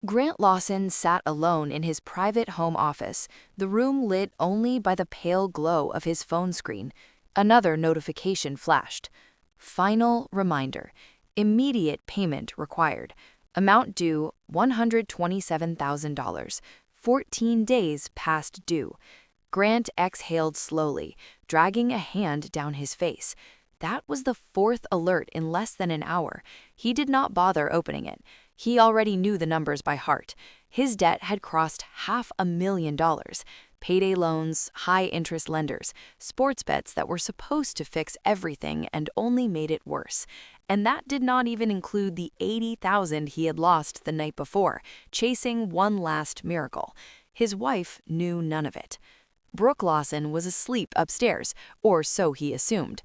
Grant Lawson sat alone in his private home office, the room lit only by the pale glow of his phone screen. Another notification flashed. Final reminder. Immediate payment required. Amount due $127,000. 14 days past due. Grant exhaled slowly, dragging a hand down his face. That was the fourth alert in less than an hour. He did not bother opening it. He already knew the numbers by heart. His debt had crossed $500,000. Payday loans, high-interest lenders, sports bets that were supposed to fix everything and only made it worse. And that did not even include the $80,000 he had lost the night before, chasing one last miracle. His wife knew none of it. Brooke Lawson was asleep upstairs, or so he assumed.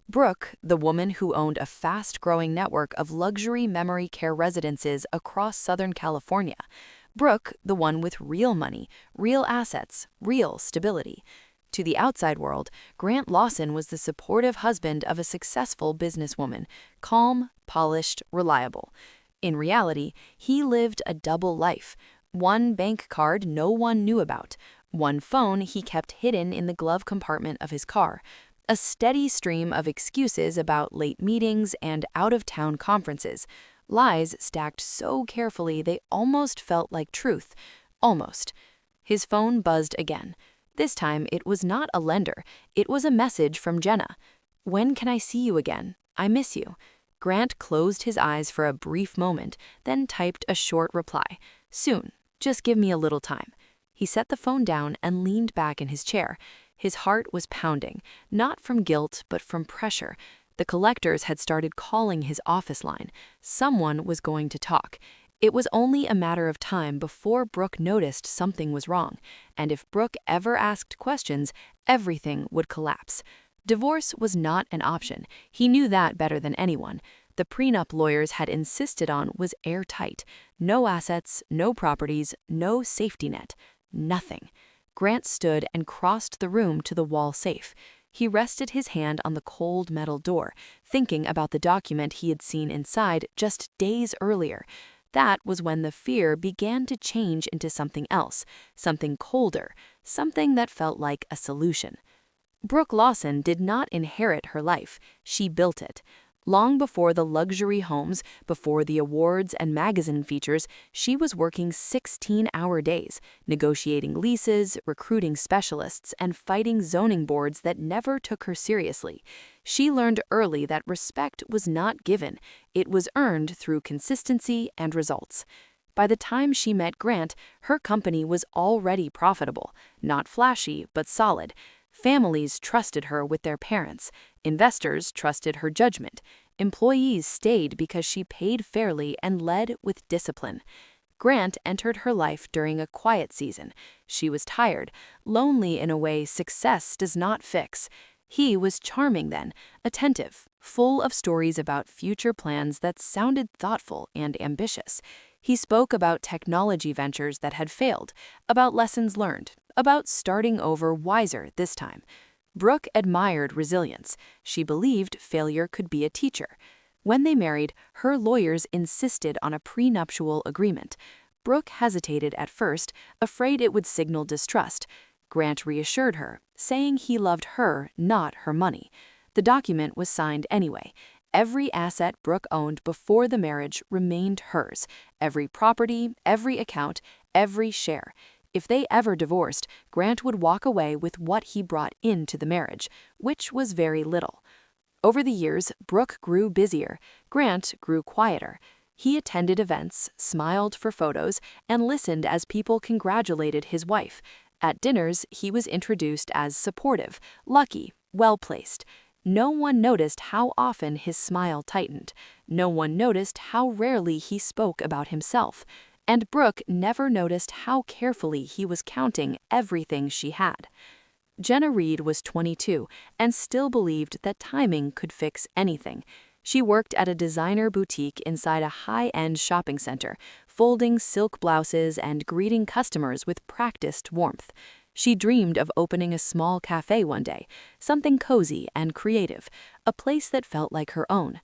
Brooke, the woman who owned a fast-growing network of luxury memory care residences across Southern California. Brooke, the one with real money, real assets, real stability. To the outside world, Grant Lawson was the supportive husband of a successful businesswoman, calm, polished, reliable. In reality, he lived a double life. One bank card no one knew about. One phone he kept hidden in the glove compartment of his car. A steady stream of excuses about late meetings and out-of-town conferences. Lies stacked so carefully they almost felt like truth. Almost. His phone buzzed again. This time it was not a lender. It was a message from Jenna. "When can I see you again? I miss you." Grant closed his eyes for a brief moment, then typed a short reply. "Soon. Just give me a little time." He set the phone down and leaned back in his chair. His heart was pounding, not from guilt but from pressure. The collectors had started calling his office line. Someone was going to talk. It was only a matter of time before Brooke noticed something was wrong, and if Brooke ever asked questions, everything would collapse. Divorce was not an option. He knew that better than anyone. The prenup lawyers had insisted on was airtight. No assets, no properties, no safety net. Nothing. Grant stood and crossed the room to the wall safe. He rested his hand on the cold metal door, thinking about the document he had seen inside just days earlier. That was when the fear began to change into something else, something colder, something that felt like a solution. Brooke Lawson did not inherit her life. She built it. Long before the luxury homes, before the awards and magazine features, she was working 16-hour days, negotiating leases, recruiting specialists, and fighting zoning boards that never took her seriously. She learned early that respect was not given. It was earned through consistency and results. By the time she met Grant, her company was already profitable, not flashy, but solid. Families trusted her with their parents. Investors trusted her judgment. Employees stayed because she paid fairly and led with discipline. Grant entered her life during a quiet season. She was tired, lonely in a way success does not fix. He was charming then, attentive, full of stories about future plans that sounded thoughtful and ambitious. He spoke about technology ventures that had failed, about lessons learned, about starting over wiser this time. Brooke admired resilience. She believed failure could be a teacher. When they married, her lawyers insisted on a prenuptial agreement. Brooke hesitated at first, afraid it would signal distrust. Grant reassured her, saying he loved her, not her money. The document was signed anyway. Every asset Brooke owned before the marriage remained hers. Every property, every account, every share. If they ever divorced, Grant would walk away with what he brought into the marriage, which was very little. Over the years, Brooke grew busier. Grant grew quieter. He attended events, smiled for photos, and listened as people congratulated his wife. At dinners, he was introduced as supportive, lucky, well-placed. No one noticed how often his smile tightened. No one noticed how rarely he spoke about himself. And Brooke never noticed how carefully he was counting everything she had. Jenna Reed was 22 and still believed that timing could fix anything. She worked at a designer boutique inside a high-end shopping center, folding silk blouses and greeting customers with practiced warmth. She dreamed of opening a small cafe one day, something cozy and creative, a place that felt like her own.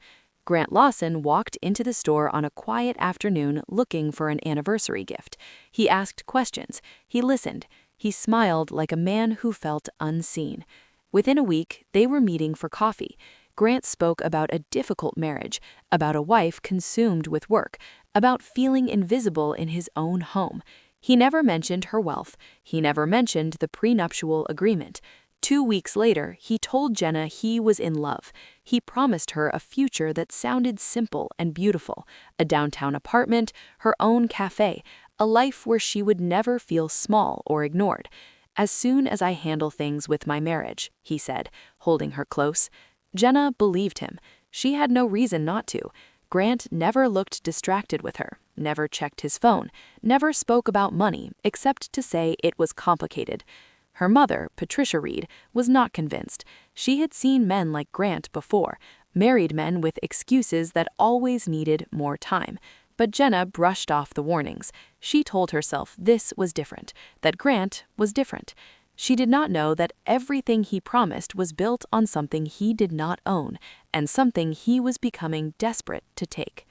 Grant Lawson walked into the store on a quiet afternoon looking for an anniversary gift. He asked questions. He listened. He smiled like a man who felt unseen. Within a week, they were meeting for coffee. Grant spoke about a difficult marriage, about a wife consumed with work, about feeling invisible in his own home. He never mentioned her wealth. He never mentioned the prenuptial agreement. 2 weeks later, he told Jenna he was in love. He promised her a future that sounded simple and beautiful, a downtown apartment, her own cafe, a life where she would never feel small or ignored. "As soon as I handle things with my marriage," he said, holding her close. Jenna believed him. She had no reason not to. Grant never looked distracted with her, never checked his phone, never spoke about money except to say it was complicated. Her mother, Patricia Reed, was not convinced. She had seen men like Grant before, married men with excuses that always needed more time. But Jenna brushed off the warnings. She told herself this was different, that Grant was different. She did not know that everything he promised was built on something he did not own, and something he was becoming desperate to take.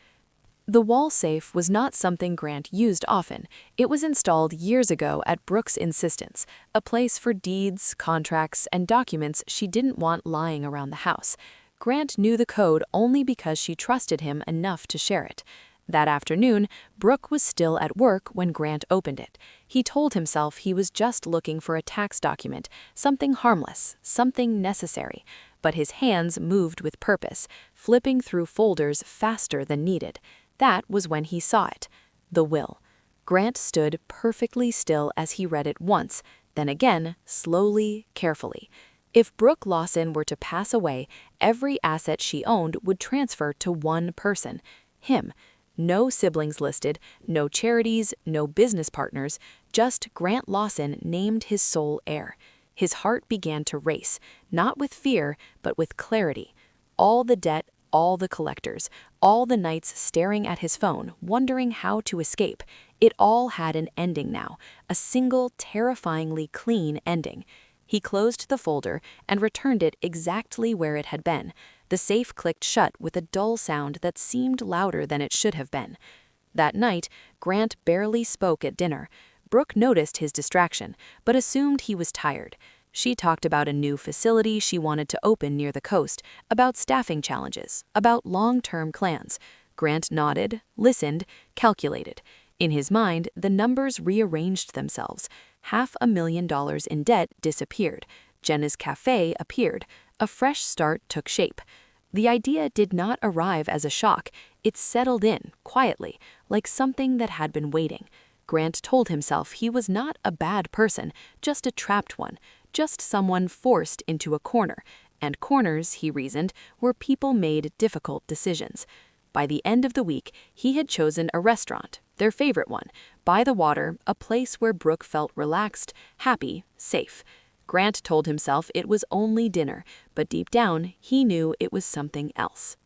The wall safe was not something Grant used often. It was installed years ago at Brooke's insistence, a place for deeds, contracts, and documents she didn't want lying around the house. Grant knew the code only because she trusted him enough to share it. That afternoon, Brooke was still at work when Grant opened it. He told himself he was just looking for a tax document, something harmless, something necessary. But his hands moved with purpose, flipping through folders faster than needed. That was when he saw it. The will. Grant stood perfectly still as he read it once, then again, slowly, carefully. If Brooke Lawson were to pass away, every asset she owned would transfer to one person, him. No siblings listed, no charities, no business partners, just Grant Lawson named his sole heir. His heart began to race, not with fear, but with clarity. All the debt, all the collectors, all the nights staring at his phone, wondering how to escape, it all had an ending now, a single, terrifyingly clean ending. He closed the folder and returned it exactly where it had been. The safe clicked shut with a dull sound that seemed louder than it should have been. That night, Grant barely spoke at dinner. Brooke noticed his distraction, but assumed he was tired. She talked about a new facility she wanted to open near the coast, about staffing challenges, about long-term plans. Grant nodded, listened, calculated. In his mind, the numbers rearranged themselves. $500,000 in debt disappeared. Jenna's cafe appeared. A fresh start took shape. The idea did not arrive as a shock. It settled in, quietly, like something that had been waiting. Grant told himself he was not a bad person, just a trapped one, just someone forced into a corner. And corners, he reasoned, were people made difficult decisions. By the end of the week, he had chosen a restaurant, their favorite one, by the water, a place where Brooke felt relaxed, happy, safe. Grant told himself it was only dinner, but deep down, he knew it was something else.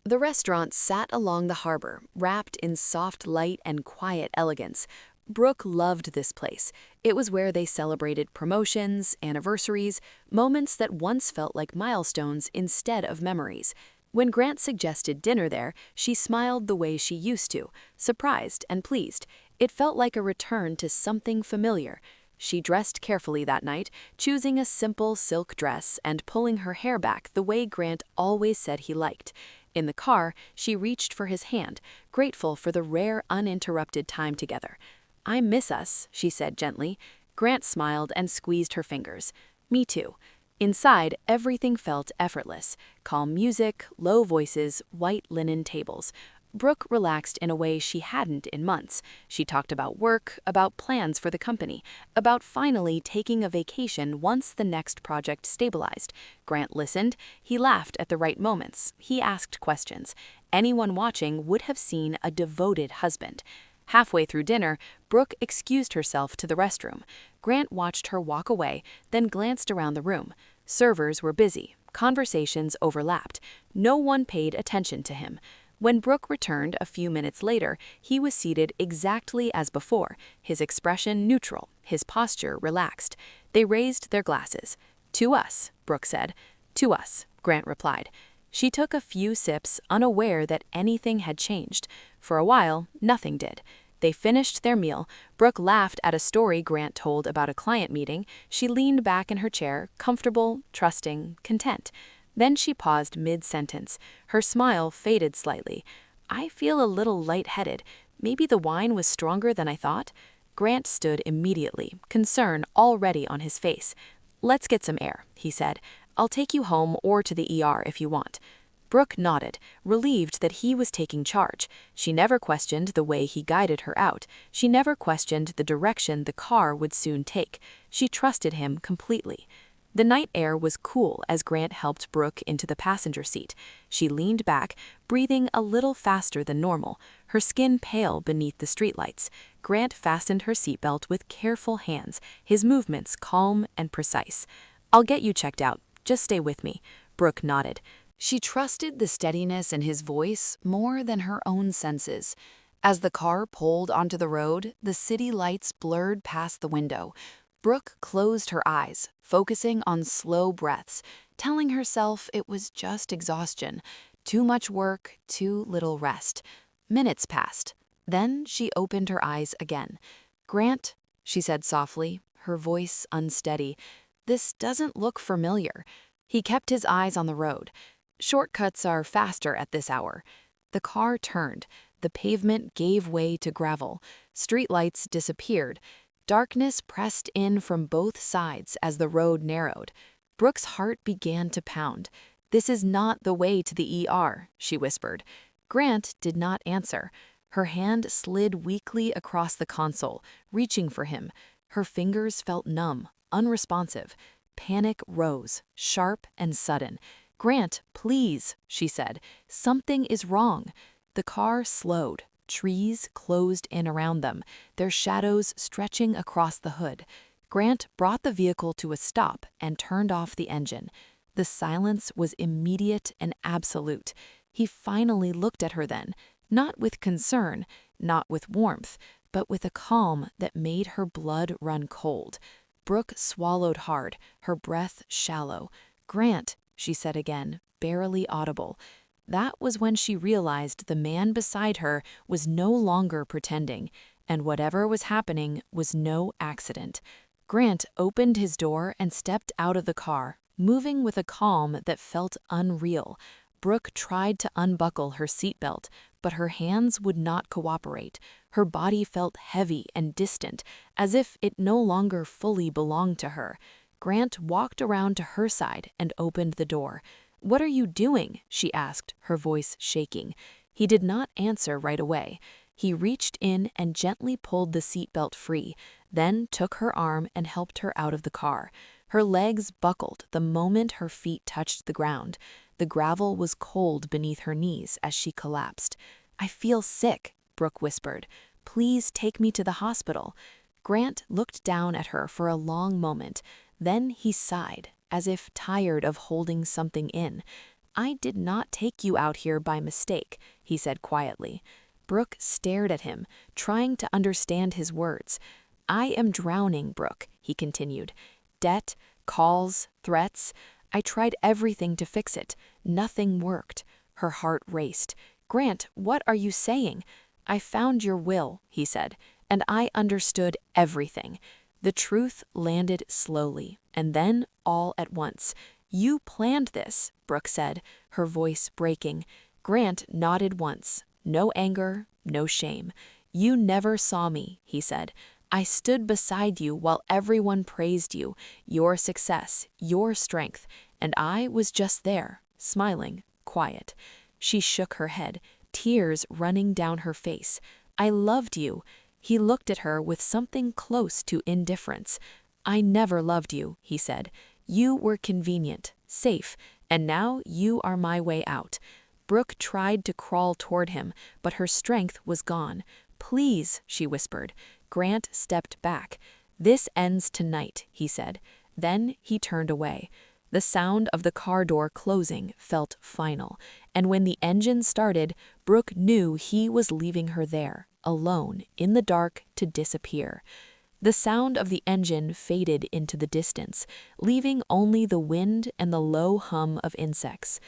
The restaurant sat along the harbor, wrapped in soft light and quiet elegance. Brooke loved this place. It was where they celebrated promotions, anniversaries, moments that once felt like milestones instead of memories. When Grant suggested dinner there, she smiled the way she used to, surprised and pleased. It felt like a return to something familiar. She dressed carefully that night, choosing a simple silk dress and pulling her hair back the way Grant always said he liked. In the car, she reached for his hand, grateful for the rare, uninterrupted time together. "I miss us," she said gently. Grant smiled and squeezed her fingers. "Me too." Inside, everything felt effortless. Calm music, low voices, white linen tables. Brooke relaxed in a way she hadn't in months. She talked about work, about plans for the company, about finally taking a vacation once the next project stabilized. Grant listened. He laughed at the right moments. He asked questions. Anyone watching would have seen a devoted husband. Halfway through dinner, Brooke excused herself to the restroom. Grant watched her walk away, then glanced around the room. Servers were busy. Conversations overlapped. No one paid attention to him. When Brooke returned a few minutes later, he was seated exactly as before, his expression neutral, his posture relaxed. They raised their glasses. "To us," Brooke said. "To us," Grant replied. She took a few sips, unaware that anything had changed. For a while, nothing did. They finished their meal. Brooke laughed at a story Grant told about a client meeting. She leaned back in her chair, comfortable, trusting, content. Then she paused mid-sentence. Her smile faded slightly. "I feel a little lightheaded. Maybe the wine was stronger than I thought." Grant stood immediately, concern already on his face. "Let's get some air," he said. "I'll take you home or to the ER if you want." Brooke nodded, relieved that he was taking charge. She never questioned the way he guided her out. She never questioned the direction the car would soon take. She trusted him completely. The night air was cool as Grant helped Brooke into the passenger seat. She leaned back, breathing a little faster than normal, her skin pale beneath the streetlights. Grant fastened her seatbelt with careful hands, his movements calm and precise. "I'll get you checked out. Just stay with me." Brooke nodded. She trusted the steadiness in his voice more than her own senses. As the car pulled onto the road, the city lights blurred past the window. Brooke closed her eyes, focusing on slow breaths, telling herself it was just exhaustion. Too much work, too little rest. Minutes passed. Then she opened her eyes again. "Grant," she said softly, her voice unsteady, "this doesn't look familiar." He kept his eyes on the road. "Shortcuts are faster at this hour." The car turned. The pavement gave way to gravel. Streetlights disappeared. Darkness pressed in from both sides as the road narrowed. Brooke's heart began to pound. "This is not the way to the ER," she whispered. Grant did not answer. Her hand slid weakly across the console, reaching for him. Her fingers felt numb, unresponsive. Panic rose, sharp and sudden. "Grant, please," she said. "Something is wrong." The car slowed. Trees closed in around them, their shadows stretching across the hood. Grant brought the vehicle to a stop and turned off the engine. The silence was immediate and absolute. He finally looked at her then, not with concern, not with warmth, but with a calm that made her blood run cold. Brooke swallowed hard, her breath shallow. "Grant," she said again, barely audible. That was when she realized the man beside her was no longer pretending, and whatever was happening was no accident. Grant opened his door and stepped out of the car, moving with a calm that felt unreal. Brooke tried to unbuckle her seatbelt, but her hands would not cooperate. Her body felt heavy and distant, as if it no longer fully belonged to her. Grant walked around to her side and opened the door. "What are you doing?" she asked, her voice shaking. He did not answer right away. He reached in and gently pulled the seatbelt free, then took her arm and helped her out of the car. Her legs buckled the moment her feet touched the ground. The gravel was cold beneath her knees as she collapsed. "I feel sick," Brooke whispered. "Please take me to the hospital." Grant looked down at her for a long moment. Then he sighed, as if tired of holding something in. "I did not take you out here by mistake," he said quietly. Brooke stared at him, trying to understand his words. "I am drowning, Brooke," he continued. "Debt, calls, threats. I tried everything to fix it. Nothing worked." Her heart raced. "Grant, what are you saying?" "I found your will," he said, "and I understood everything." The truth landed slowly, and then all at once. "You planned this," Brooke said, her voice breaking. Grant nodded once. No anger, no shame. "You never saw me," he said. "I stood beside you while everyone praised you, your success, your strength, and I was just there, smiling, quiet." She shook her head, tears running down her face. "I loved you." He looked at her with something close to indifference. "I never loved you," he said. "You were convenient, safe, and now you are my way out." Brooke tried to crawl toward him, but her strength was gone. "Please," she whispered. Grant stepped back. "This ends tonight," he said. Then he turned away. The sound of the car door closing felt final, and when the engine started, Brooke knew he was leaving her there, alone, in the dark, to disappear. The sound of the engine faded into the distance, leaving only the wind and the low hum of insects.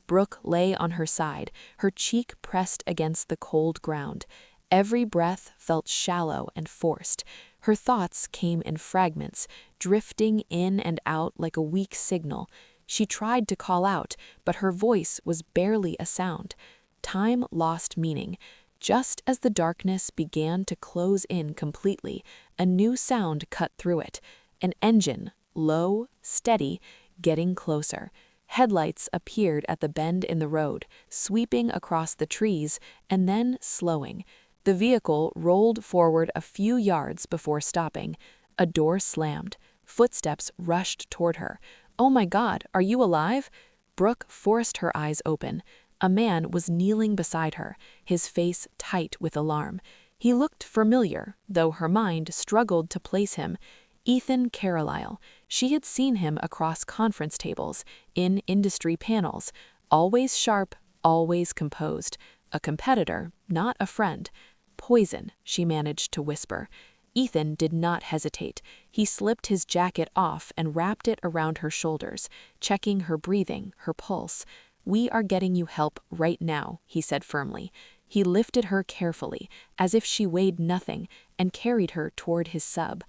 Brooke lay on her side, her cheek pressed against the cold ground. Every breath felt shallow and forced. Her thoughts came in fragments, drifting in and out like a weak signal. She tried to call out, but her voice was barely a sound. Time lost meaning. Just as the darkness began to close in completely, a new sound cut through it. An engine, low, steady, getting closer. Headlights appeared at the bend in the road, sweeping across the trees, and then slowing. The vehicle rolled forward a few yards before stopping. A door slammed. Footsteps rushed toward her. "Oh my God, are you alive?" Brooke forced her eyes open. A man was kneeling beside her, his face tight with alarm. He looked familiar, though her mind struggled to place him. Ethan Carlisle. She had seen him across conference tables, in industry panels. Always sharp, always composed. A competitor, not a friend. "Poison," she managed to whisper. Ethan did not hesitate. He slipped his jacket off and wrapped it around her shoulders, checking her breathing, her pulse. "We are getting you help right now," he said firmly. He lifted her carefully, as if she weighed nothing, and carried her toward his sub.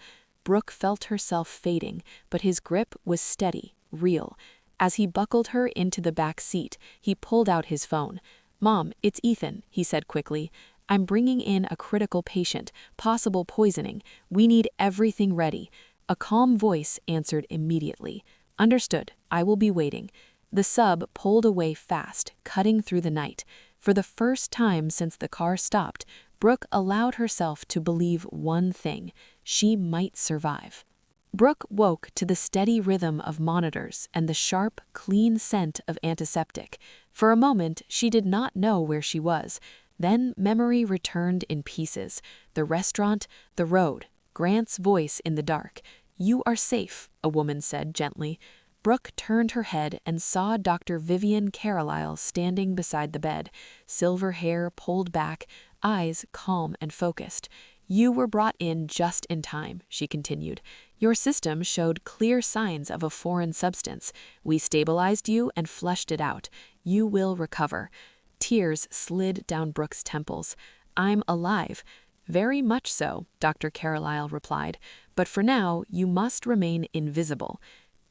Brooke felt herself fading, but his grip was steady, real. As he buckled her into the back seat, he pulled out his phone. "Mom, it's Ethan," he said quickly. "I'm bringing in a critical patient, possible poisoning. We need everything ready." A calm voice answered immediately. "Understood. I will be waiting." The sub pulled away fast, cutting through the night. For the first time since the car stopped, Brooke allowed herself to believe one thing: she might survive. Brooke woke to the steady rhythm of monitors and the sharp, clean scent of antiseptic. For a moment, she did not know where she was. Then memory returned in pieces. The restaurant, the road, Grant's voice in the dark. "You are safe," a woman said gently. Brooke turned her head and saw Dr. Vivian Carlisle standing beside the bed, silver hair pulled back, eyes calm and focused. "You were brought in just in time," she continued. "Your system showed clear signs of a foreign substance. We stabilized you and flushed it out. You will recover." Tears slid down Brooke's temples. "I'm alive." "Very much so," Dr. Carlisle replied. "But for now, you must remain invisible."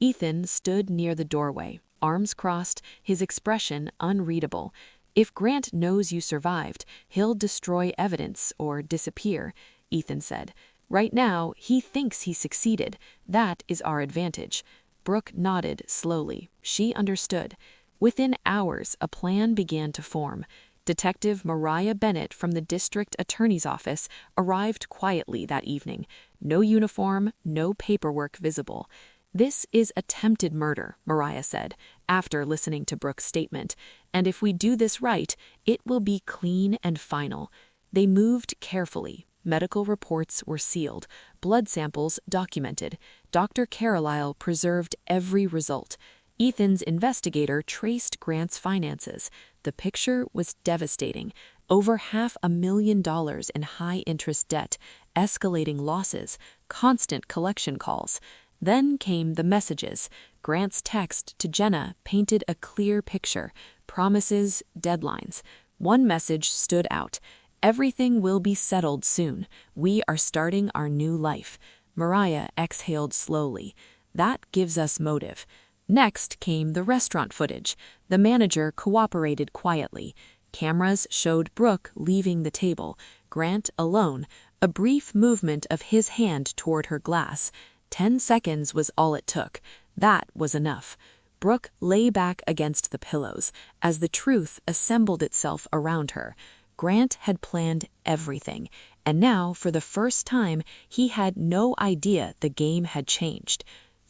Ethan stood near the doorway, arms crossed, his expression unreadable. "If Grant knows you survived, he'll destroy evidence or disappear," Ethan said. "Right now, he thinks he succeeded. That is our advantage." Brooke nodded slowly. She understood. Within hours, a plan began to form. Detective Mariah Bennett from the district attorney's office arrived quietly that evening. No uniform, no paperwork visible. "This is attempted murder," Mariah said, after listening to Brooke's statement. "And if we do this right, it will be clean and final." They moved carefully. Medical reports were sealed, blood samples documented. Dr. Carlisle preserved every result. Ethan's investigator traced Grant's finances. The picture was devastating. Over $500,000 in high-interest debt, escalating losses, constant collection calls. Then came the messages. Grant's text to Jenna painted a clear picture: promises, deadlines. One message stood out: "Everything will be settled soon. We are starting our new life." Mariah exhaled slowly. "That gives us motive." Next came the restaurant footage. The manager cooperated quietly. Cameras showed Brooke leaving the table, Grant alone, a brief movement of his hand toward her glass. 10 seconds was all it took. That was enough. Brooke lay back against the pillows as the truth assembled itself around her. Grant had planned everything, and now, for the first time, he had no idea the game had changed.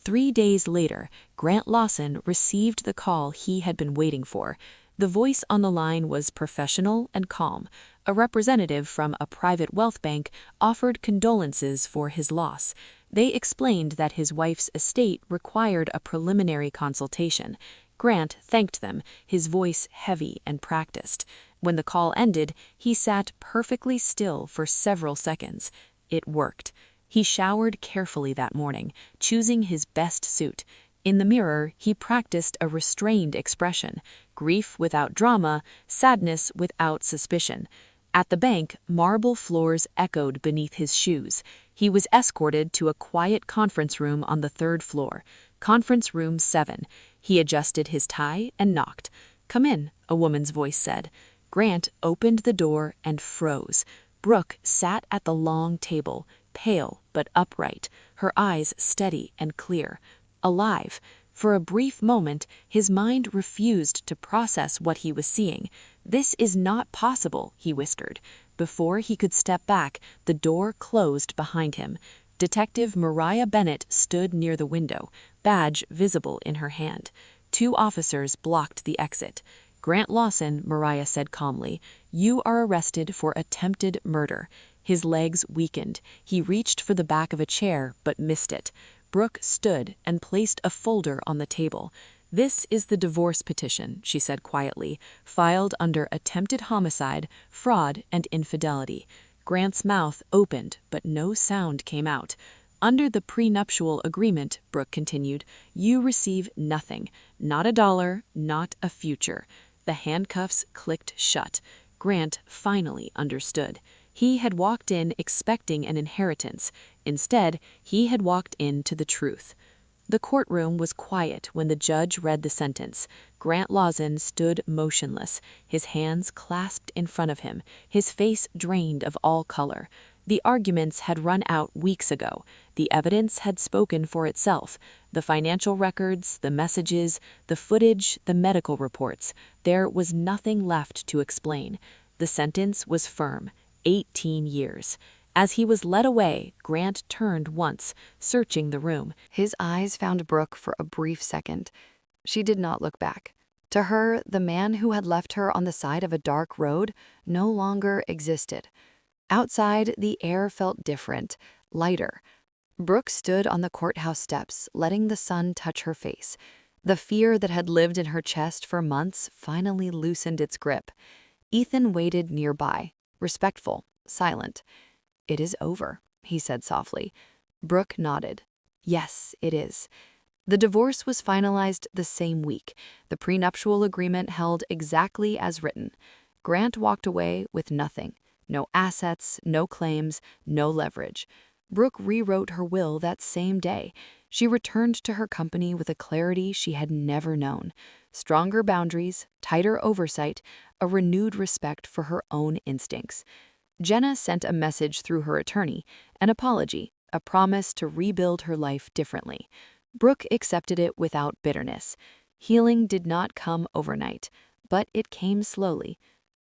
3 days later, Grant Lawson received the call he had been waiting for. The voice on the line was professional and calm. A representative from a private wealth bank offered condolences for his loss. They explained that his wife's estate required a preliminary consultation. Grant thanked them, his voice heavy and practiced. When the call ended, he sat perfectly still for several seconds. It worked. He showered carefully that morning, choosing his best suit. In the mirror, he practiced a restrained expression, grief without drama, sadness without suspicion. At the bank, marble floors echoed beneath his shoes. He was escorted to a quiet conference room on the third floor, Conference Room 7. He adjusted his tie and knocked. "Come in," a woman's voice said. Grant opened the door and froze. Brooke sat at the long table, pale but upright, her eyes steady and clear. Alive. For a brief moment, his mind refused to process what he was seeing. "This is not possible," he whispered. Before he could step back, the door closed behind him. Detective Mariah Bennett stood near the window, badge visible in her hand. Two officers blocked the exit. "Grant Lawson," Mariah said calmly, "you are arrested for attempted murder." His legs weakened. He reached for the back of a chair, but missed it. Brooke stood and placed a folder on the table. "This is the divorce petition," she said quietly, "filed under attempted homicide, fraud, and infidelity." Grant's mouth opened, but no sound came out. "Under the prenuptial agreement," Brooke continued, "you receive nothing. Not a dollar, not a future." The handcuffs clicked shut. Grant finally understood. He had walked in expecting an inheritance. Instead, he had walked into the truth. The courtroom was quiet when the judge read the sentence. Grant Lawson stood motionless, his hands clasped in front of him, his face drained of all color. The arguments had run out weeks ago. The evidence had spoken for itself. The financial records, the messages, the footage, the medical reports. There was nothing left to explain. The sentence was firm. 18 years. As he was led away, Grant turned once, searching the room. His eyes found Brooke for a brief second. She did not look back. To her, the man who had left her on the side of a dark road no longer existed. Outside, the air felt different, lighter. Brooke stood on the courthouse steps, letting the sun touch her face. The fear that had lived in her chest for months finally loosened its grip. Ethan waited nearby, respectful, silent. "It is over," he said softly. Brooke nodded. "Yes, it is." The divorce was finalized the same week. The prenuptial agreement held exactly as written. Grant walked away with nothing. No assets, no claims, no leverage. Brooke rewrote her will that same day. She returned to her company with a clarity she had never known. Stronger boundaries, tighter oversight, a renewed respect for her own instincts. Jenna sent a message through her attorney, an apology, a promise to rebuild her life differently. Brooke accepted it without bitterness. Healing did not come overnight, but it came slowly.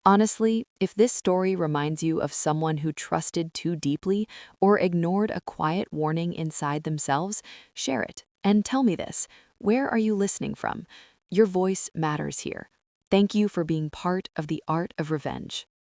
Honestly, if this story reminds you of someone who trusted too deeply or ignored a quiet warning inside themselves, share it and tell me this. Where are you listening from? Your voice matters here. Thank you for being part of the art of revenge.